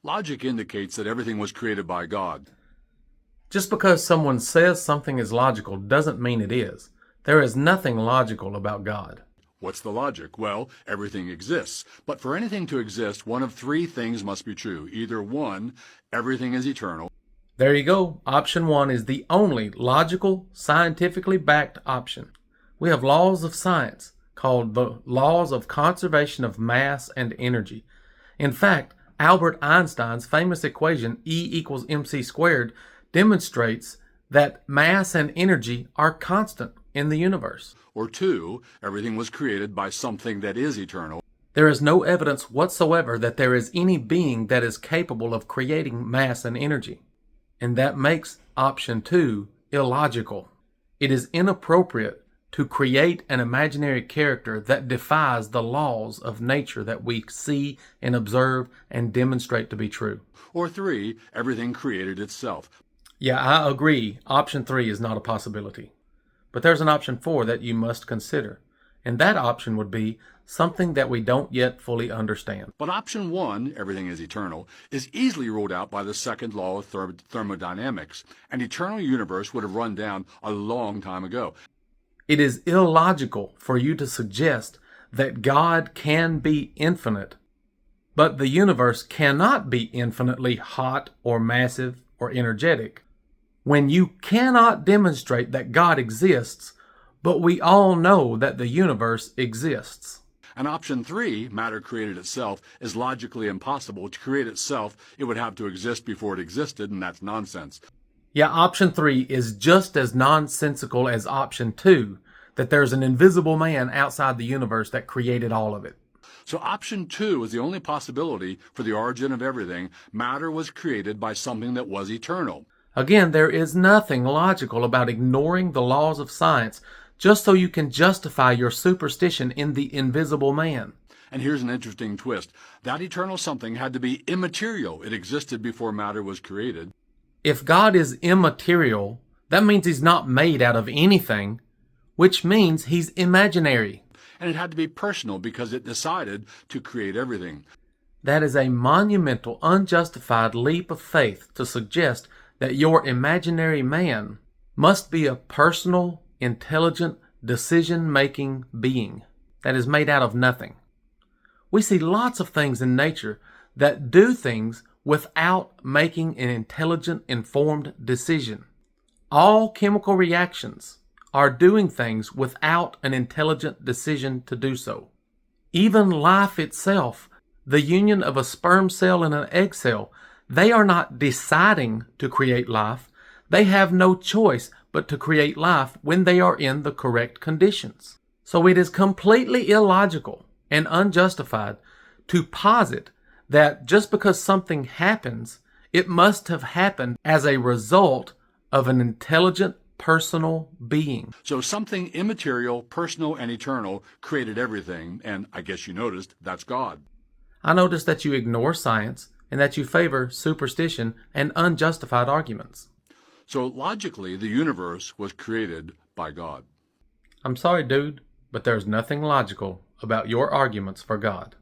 Logic indicates that everything was created by God. Just because someone says something is logical doesn't mean it is. There is nothing logical about God. What's the logic? Well, everything exists. But for anything to exist, one of three things must be true. Either one, everything is eternal. There you go. Option 1 is the only logical, scientifically backed option. We have laws of science called the laws of conservation of mass and energy. In fact, Albert Einstein's famous equation E equals mc squared demonstrates that mass and energy are constant in the universe. Or two, everything was created by something that is eternal. There is no evidence whatsoever that there is any being that is capable of creating mass and energy. And that makes option 2 illogical. It is inappropriate to create an imaginary character that defies the laws of nature that we see and observe and demonstrate to be true. Or three, everything created itself. Yeah, I agree. Option 3 is not a possibility. But there's an option 4 that you must consider. And that option would be something that we don't yet fully understand. But option 1, everything is eternal, is easily ruled out by the second law of thermodynamics. An eternal universe would have run down a long time ago. It is illogical for you to suggest that God can be infinite, but the universe cannot be infinitely hot or massive or energetic. When you cannot demonstrate that God exists, but we all know that the universe exists. And option 3, matter created itself, is logically impossible. To create itself, it would have to exist before it existed, and that's nonsense. Yeah, option 3 is just as nonsensical as option 2, that there's an invisible man outside the universe that created all of it. So option 2 is the only possibility for the origin of everything. Matter was created by something that was eternal. Again, there is nothing logical about ignoring the laws of science just so you can justify your superstition in the invisible man. And here's an interesting twist. That eternal something had to be immaterial. It existed before matter was created. If God is immaterial, that means he's not made out of anything, which means he's imaginary. And it had to be personal because it decided to create everything. That is a monumental, unjustified leap of faith to suggest that your imaginary man must be a personal, intelligent, decision-making being that is made out of nothing. We see lots of things in nature that do things without making an intelligent, informed decision. All chemical reactions are doing things without an intelligent decision to do so. Even life itself, the union of a sperm cell and an egg cell, they are not deciding to create life. They have no choice but to create life when they are in the correct conditions. So it is completely illogical and unjustified to posit that just because something happens, it must have happened as a result of an intelligent, personal being. So something immaterial, personal, and eternal created everything, and I guess you noticed that's God. I notice that you ignore science and that you favor superstition and unjustified arguments. So logically, the universe was created by God. I'm sorry, dude, but there's nothing logical about your arguments for God.